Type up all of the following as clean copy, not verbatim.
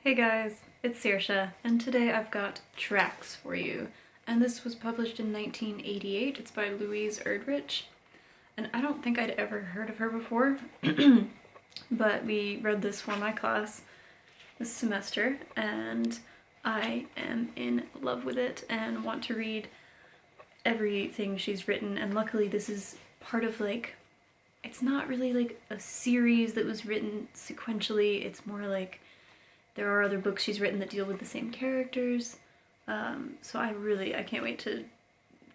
Hey guys, it's Saoirse, and today I've got Tracks for you. And this was published in 1988. It's by Louise Erdrich. And I don't think I'd ever heard of her before, but we read this for my class this semester, and I am in love with it and want to read everything she's written. And luckily this is part of it's not really a series that was written sequentially. It's more like there are other books she's written that deal with the same characters. So I can't wait to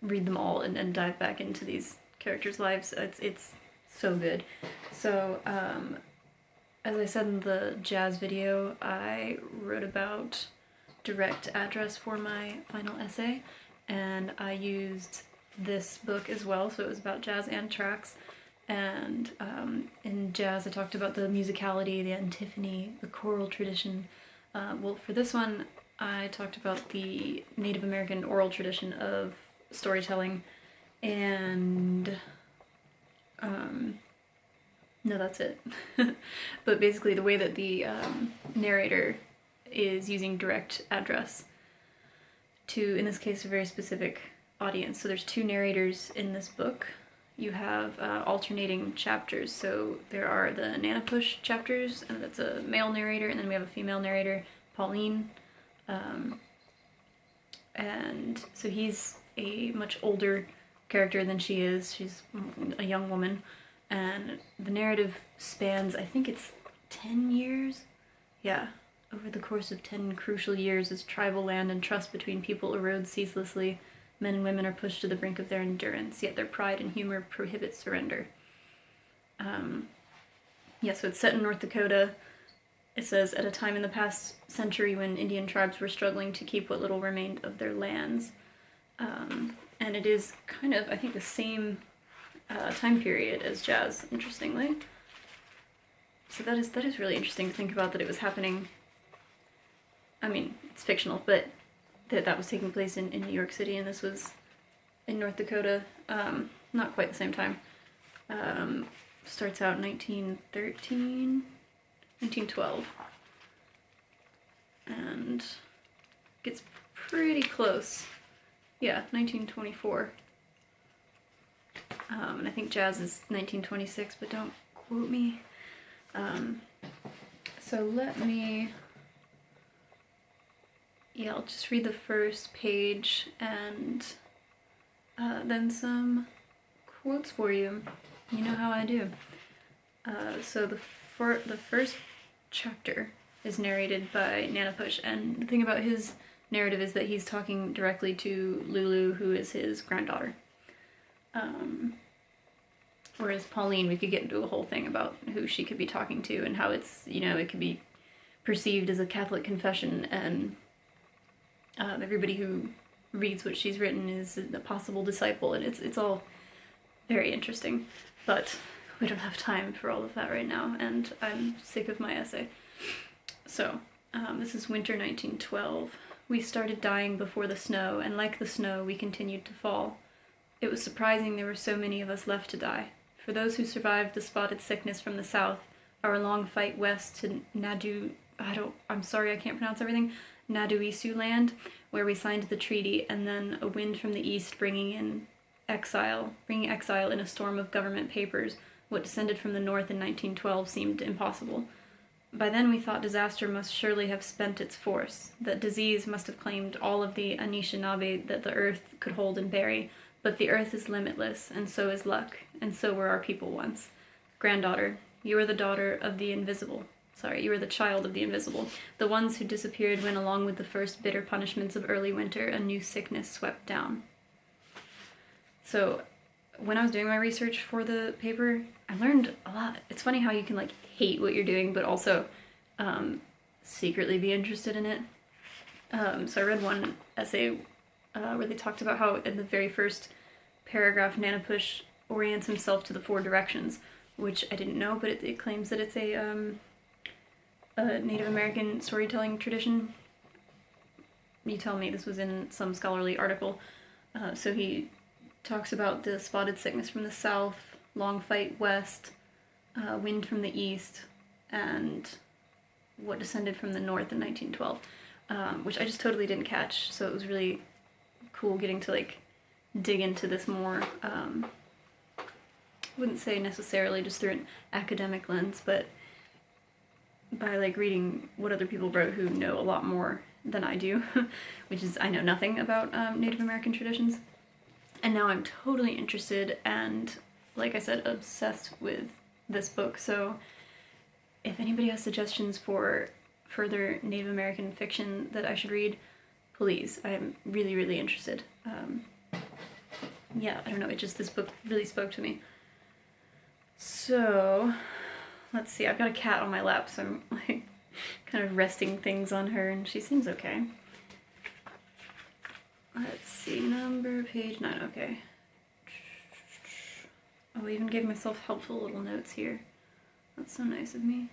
read them all and dive back into these characters' lives. It's so good. So, as I said in the jazz video, I wrote about direct address for my final essay, and I used this book as well, so it was about jazz and tracks. And in jazz I talked about the musicality, the antiphony, the choral tradition. Well, for this one I talked about the Native American oral tradition of storytelling, and no, that's it. But basically the way that the narrator is using direct address to, in this case, a very specific audience. So there's two narrators in this book. You have alternating chapters. So there are the Nana Push chapters, and that's a male narrator, and then we have a female narrator, Pauline. And so he's a much older character than she is. She's a young woman. And the narrative spans, I think it's 10 years? Yeah. Over the course of 10 crucial years, as tribal land and trust between people erodes ceaselessly, men and women are pushed to the brink of their endurance, yet their pride and humor prohibit surrender. So it's set in North Dakota. It says, at a time in the past century when Indian tribes were struggling to keep what little remained of their lands. And it is kind of, I think, the same time period as jazz, interestingly. So that is really interesting to think about, that it was happening. I mean, it's fictional, but that was taking place in New York City, and this was in North Dakota. Not quite the same time. Starts out 1912, and gets pretty close. Yeah, 1924. And I think jazz is 1926, but don't quote me. So I'll just read the first page and then some quotes for you. You know how I do. So the first chapter is narrated by Nana Push, and the thing about his narrative is that he's talking directly to Lulu, who is his granddaughter. Whereas Pauline, we could get into a whole thing about who she could be talking to and how it's, it could be perceived as a Catholic confession, and everybody who reads what she's written is a possible disciple, and it's all very interesting. But we don't have time for all of that right now, and I'm sick of my essay. So, this is winter 1912. We started dying before the snow, and like the snow, we continued to fall. It was surprising there were so many of us left to die. For those who survived the spotted sickness from the south, our long fight west to I'm sorry, I can't pronounce everything, Naduisu land, where we signed the treaty, and then a wind from the east bringing exile in a storm of government papers. What descended from the north in 1912 seemed impossible. By then we thought disaster must surely have spent its force, that disease must have claimed all of the Anishinaabe that the earth could hold and bury, but the earth is limitless, and so is luck, and so were our people once. Granddaughter, you are the daughter of the invisible. You are the child of the invisible, the ones who disappeared when, along with the first bitter punishments of early winter, a new sickness swept down. So, when I was doing my research for the paper, I learned a lot. It's funny how you can hate what you're doing, but also secretly be interested in it. So I read one essay where they talked about how in the very first paragraph, Nana Push orients himself to the four directions, which I didn't know, but it claims that it's a Native American storytelling tradition. You tell me, this was in some scholarly article. So he talks about the spotted sickness from the south, long fight west, wind from the east, and what descended from the North in 1912, which I just totally didn't catch. So it was really cool getting to like dig into this more. Wouldn't say necessarily just through an academic lens, but by like reading what other people wrote who know a lot more than I do, which is I know nothing about Native American traditions. And now I'm totally interested and, like I said, obsessed with this book. So if anybody has suggestions for further Native American fiction that I should read, please. I'm really, really interested. Yeah, I don't know, this book really spoke to me. So, let's see, I've got a cat on my lap, so I'm like kind of resting things on her, and she seems okay. Let's see, page 9, okay. Oh, I even gave myself helpful little notes here. That's so nice of me.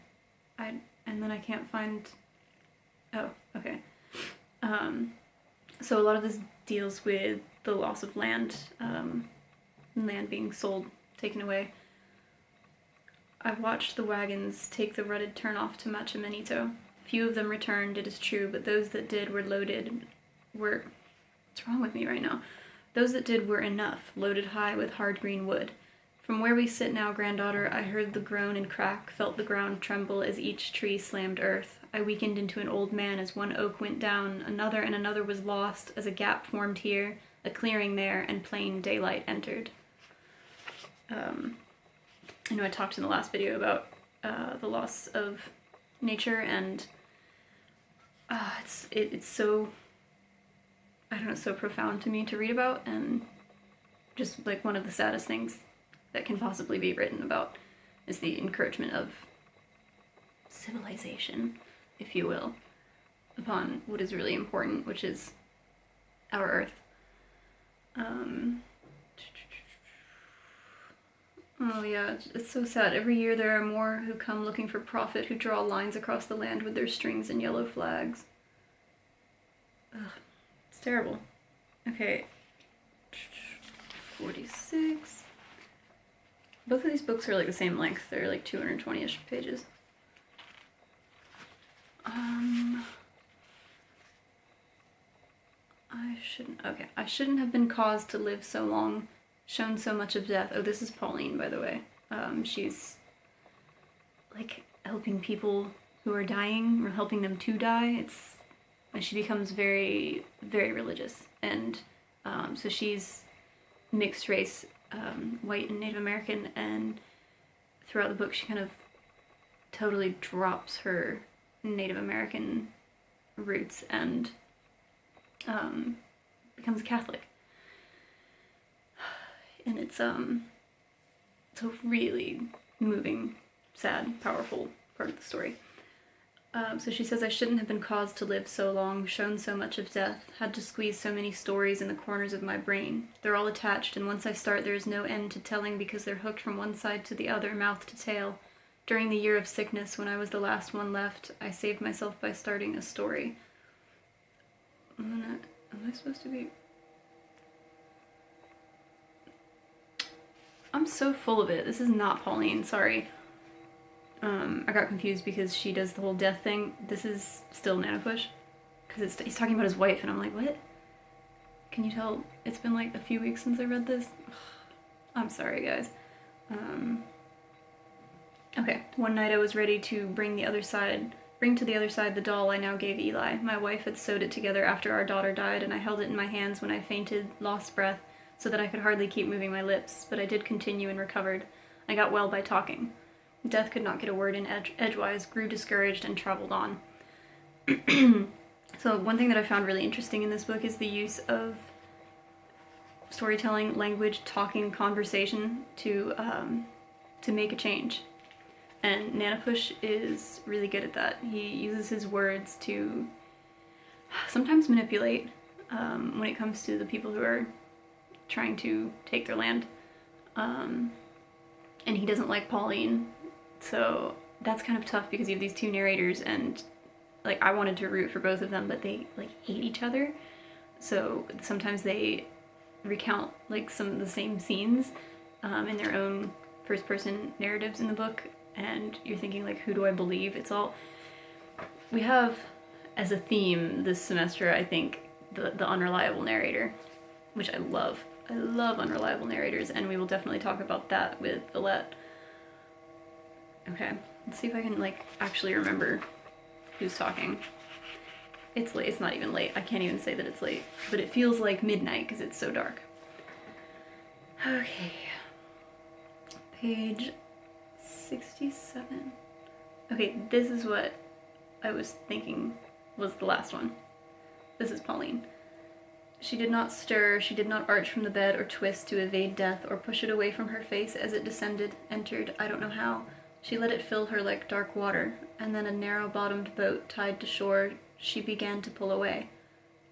And then I can't find, oh, okay. So a lot of this deals with the loss of land, land being sold, taken away. I watched the wagons take the rutted turnoff to Machamanito. Few of them returned, it is true, but those that did were what's wrong with me right now? Those that did were enough, loaded high with hard green wood. From where we sit now, granddaughter, I heard the groan and crack, felt the ground tremble as each tree slammed earth. I weakened into an old man as one oak went down, another and another was lost, as a gap formed here, a clearing there, and plain daylight entered. I know I talked in the last video about the loss of nature, and it's so, I don't know, so profound to me to read about, and just like one of the saddest things that can possibly be written about is the encroachment of civilization, if you will, upon what is really important, which is our Earth. Oh yeah, it's so sad. Every year there are more who come looking for profit, who draw lines across the land with their strings and yellow flags. Ugh, it's terrible. Okay, 46. Both of these books are like the same length. They're like 220-ish pages. I shouldn't have been caused to live so long, shown so much of death. Oh, this is Pauline, by the way. She's like helping people who are dying, or helping them to die. She becomes very, very religious, and so she's mixed race, white and Native American, and throughout the book she kind of totally drops her Native American roots and becomes Catholic. And it's a really moving, sad, powerful part of the story. So she says, I shouldn't have been caused to live so long, shown so much of death, had to squeeze so many stories in the corners of my brain. They're all attached, and once I start, there is no end to telling because they're hooked from one side to the other, mouth to tail. During the year of sickness, when I was the last one left, I saved myself by starting a story. Am I supposed to be... I'm so full of it. This is not Pauline, sorry. I got confused because she does the whole death thing. This is still Nanapush. Because he's talking about his wife, and I'm like, what? Can you tell it's been like a few weeks since I read this? I'm sorry, guys. Okay, one night I was ready to bring to the other side the doll I now gave Eli. My wife had sewed it together after our daughter died, and I held it in my hands when I fainted, lost breath, so that I could hardly keep moving my lips, but I did continue and recovered. I got well by talking. Death could not get a word in edgewise, grew discouraged, and traveled on. So one thing that I found really interesting in this book is the use of storytelling, language, talking, conversation to make a change. And Nanapush is really good at that. He uses his words to sometimes manipulate when it comes to the people who are trying to take their land. And he doesn't like Pauline. So that's kind of tough because you have these two narrators, and like I wanted to root for both of them, but they like hate each other. So sometimes they recount like some of the same scenes in their own first person narratives in the book, and you're thinking like, who do I believe? we have as a theme this semester, I think, the unreliable narrator, which I love. I love unreliable narrators, and we will definitely talk about that with Villette. Okay, let's see if I can, like, actually remember who's talking. It's late. It's not even late. I can't even say that it's late, but it feels like midnight because it's so dark. Okay. Page 67. Okay, this is what I was thinking was the last one. This is Pauline. She did not stir, she did not arch from the bed or twist to evade death or push it away from her face as it descended, entered, I don't know how. She let it fill her like dark water, and then a narrow-bottomed boat tied to shore, she began to pull away.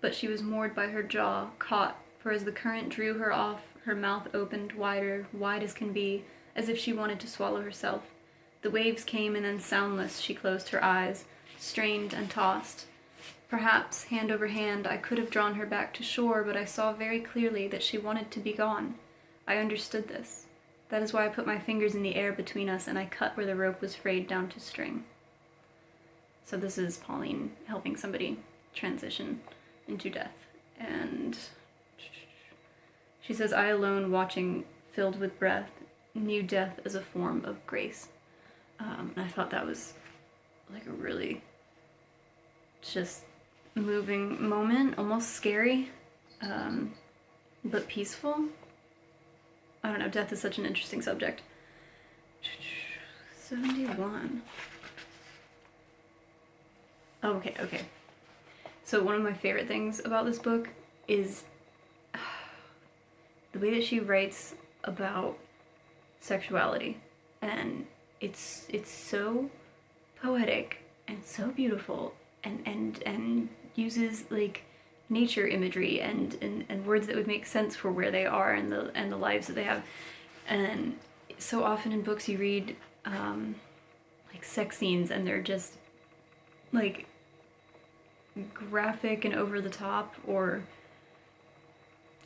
But she was moored by her jaw, caught, for as the current drew her off, her mouth opened wider, wide as can be, as if she wanted to swallow herself. The waves came, and then soundless she closed her eyes, strained and tossed. Perhaps, hand over hand, I could have drawn her back to shore, but I saw very clearly that she wanted to be gone. I understood this. That is why I put my fingers in the air between us, and I cut where the rope was frayed down to string. So this is Pauline helping somebody transition into death. And she says, I alone, watching, filled with breath, knew death as a form of grace. And I thought that was like a really just moving moment, almost scary, but peaceful. I don't know, death is such an interesting subject. 71. Oh, okay. So one of my favorite things about this book is the way that she writes about sexuality, and it's so poetic and so beautiful, and uses like nature imagery and words that would make sense for where they are and the lives that they have. And so often in books you read like sex scenes, and they're just like graphic and over the top or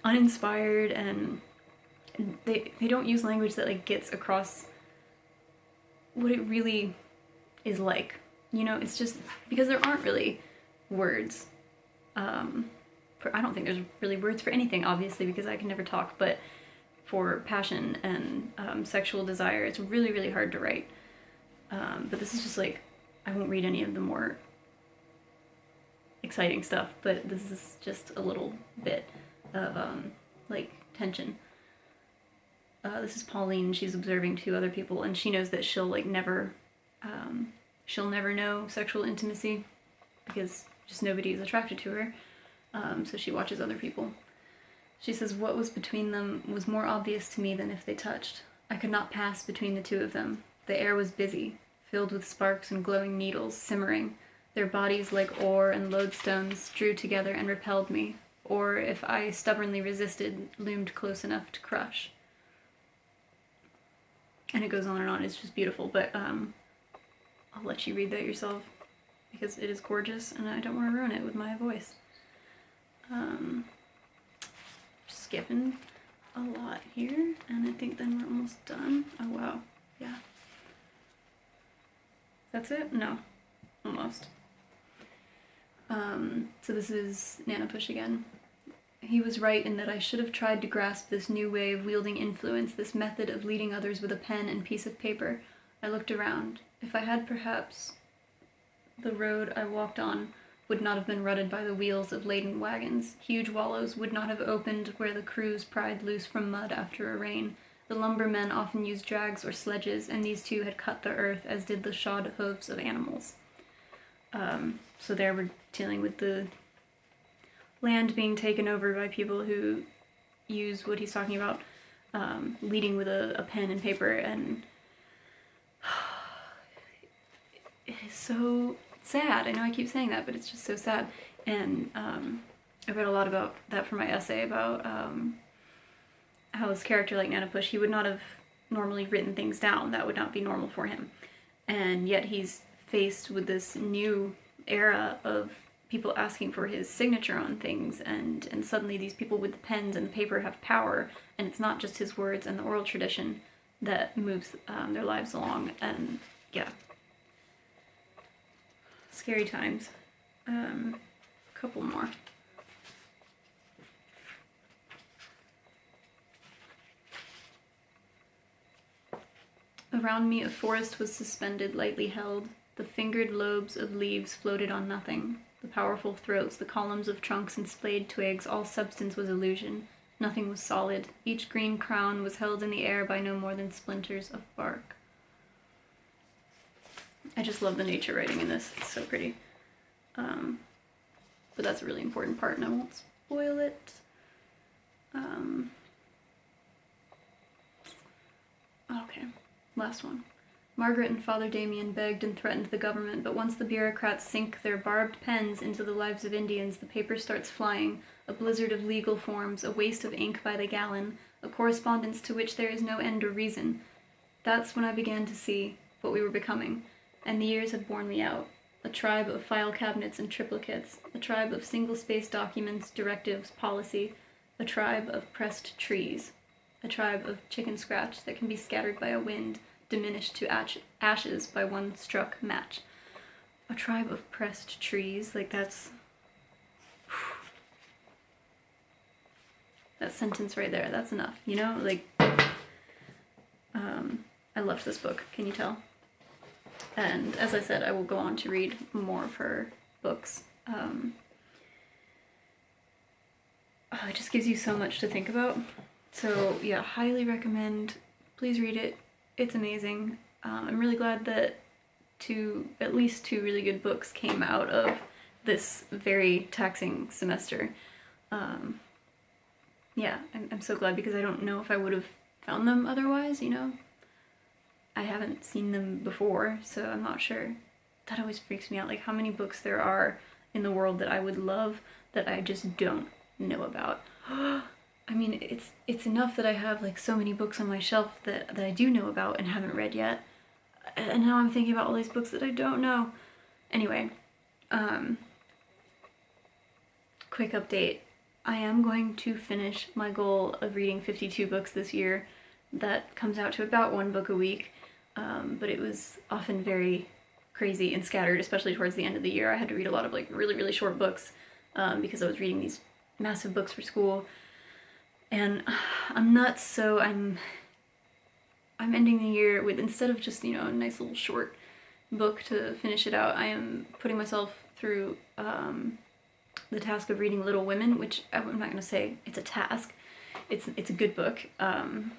uninspired, and they don't use language that like gets across what it really is like. You know, it's just because there aren't really words. I don't think there's really words for anything, obviously, because I can never talk, but for passion and sexual desire, it's really, really hard to write. But this is just like, I won't read any of the more exciting stuff, but this is just a little bit of like tension. This is Pauline. She's observing two other people, and she knows that she'll like never know sexual intimacy because just nobody is attracted to her. So she watches other people. She says, what was between them was more obvious to me than if they touched. I could not pass between the two of them. The air was busy, filled with sparks and glowing needles, simmering. Their bodies, like ore and lodestones, drew together and repelled me, or, if I stubbornly resisted, loomed close enough to crush. And it goes on and on. It's just beautiful, but I'll let you read that yourself because it is gorgeous, and I don't want to ruin it with my voice. Skipping a lot here, and I think then we're almost done. Oh wow, yeah. That's it? No, almost. So this is Nana Push again. He was right in that I should have tried to grasp this new way of wielding influence, this method of leading others with a pen and piece of paper. I looked around. If I had, perhaps, the road I walked on would not have been rutted by the wheels of laden wagons. Huge wallows would not have opened where the crews pried loose from mud after a rain. The lumbermen often used drags or sledges, and these two had cut the earth, as did the shod hooves of animals. So there we're dealing with the land being taken over by people who use what he's talking about, leading with a pen and paper, and it is so sad. I know I keep saying that, but it's just so sad. And I read a lot about that for my essay about how this character like Nana Push, he would not have normally written things down. That would not be normal for him. And yet he's faced with this new era of people asking for his signature on things, and suddenly these people with the pens and the paper have power, and it's not just his words and the oral tradition that moves their lives along. And yeah. Scary times. Couple more. Around me a forest was suspended, lightly held. The fingered lobes of leaves floated on nothing. The powerful throats, the columns of trunks and splayed twigs, all substance was illusion. Nothing was solid. Each green crown was held in the air by no more than splinters of bark. I just love the nature writing in this. It's so pretty. But that's a really important part, and I won't spoil it. Okay, last one. Margaret and Father Damien begged and threatened the government, but once the bureaucrats sink their barbed pens into the lives of Indians, the paper starts flying, a blizzard of legal forms, a waste of ink by the gallon, a correspondence to which there is no end or reason. That's when I began to see what we were becoming, and the years had borne me out. A tribe of file cabinets and triplicates, a tribe of single-space documents, directives, policy, a tribe of pressed trees, a tribe of chicken scratch that can be scattered by a wind, diminished to ashes by one struck match. A tribe of pressed trees, like that's... That sentence right there, that's enough, you know? Like, I loved this book, can you tell? And as I said, I will go on to read more of her books. It just gives you so much to think about. So yeah, highly recommend. Please read it. It's amazing. I'm really glad that at least two really good books came out of this very taxing semester. Yeah, I'm so glad, because I don't know if I would have found them otherwise, you know? I haven't seen them before, so I'm not sure. That always freaks me out, like how many books there are in the world that I would love that I just don't know about. I mean, it's enough that I have like so many books on my shelf that I do know about and haven't read yet. And now I'm thinking about all these books that I don't know. Anyway, quick update. I am going to finish my goal of reading 52 books this year. That comes out to about one book a week. But it was often very crazy and scattered, especially towards the end of the year. I had to read a lot of like really, really short books because I was reading these massive books for school. And I'm nuts, so I'm ending the year with, instead of just, you know, a nice little short book to finish it out, I am putting myself through the task of reading Little Women, which I'm not going to say it's a task. It's a good book. I'm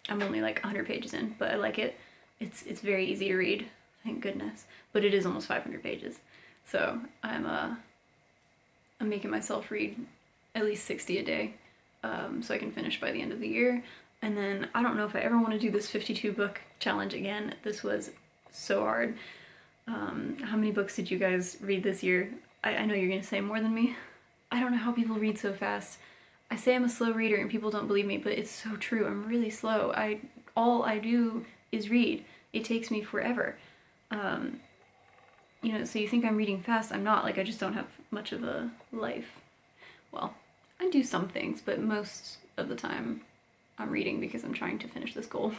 only like 100 pages in, but I like it. It's very easy to read, thank goodness. But it is almost 500 pages, so I'm making myself read at least 60 a day, so I can finish by the end of the year. And then I don't know if I ever want to do this 52 book challenge again. This was so hard. How many books did you guys read this year? I know you're gonna say more than me. I don't know how people read so fast. I say I'm a slow reader and people don't believe me, but it's so true. I'm really slow. All I do is read. It takes me forever. You know, so you think I'm reading fast. I'm not. Like, I just don't have much of a life. Well, I do some things, but most of the time I'm reading because I'm trying to finish this goal.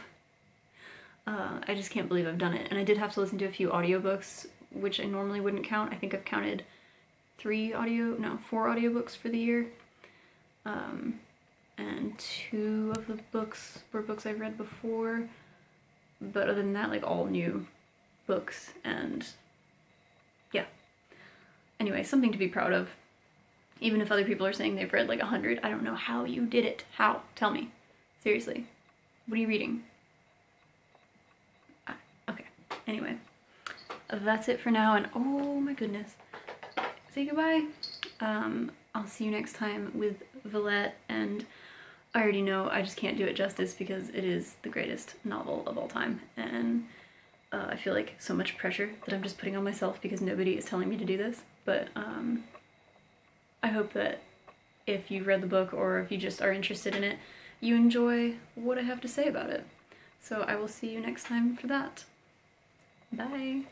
I just can't believe I've done it. And I did have to listen to a few audiobooks, which I normally wouldn't count. I think I've counted 4 audiobooks for the year. And 2 of the books were books I've read before, but other than that, like, all new books, and yeah. Anyway, something to be proud of. Even if other people are saying they've read like 100, I don't know how you did it. How? Tell me. Seriously. What are you reading? Okay. Anyway, that's it for now, and oh my goodness. Say goodbye. I'll see you next time with Villette, and I already know I just can't do it justice because it is the greatest novel of all time, and I feel like so much pressure that I'm just putting on myself because nobody is telling me to do this, but I hope that if you've read the book or if you just are interested in it, you enjoy what I have to say about it. So I will see you next time for that. Bye!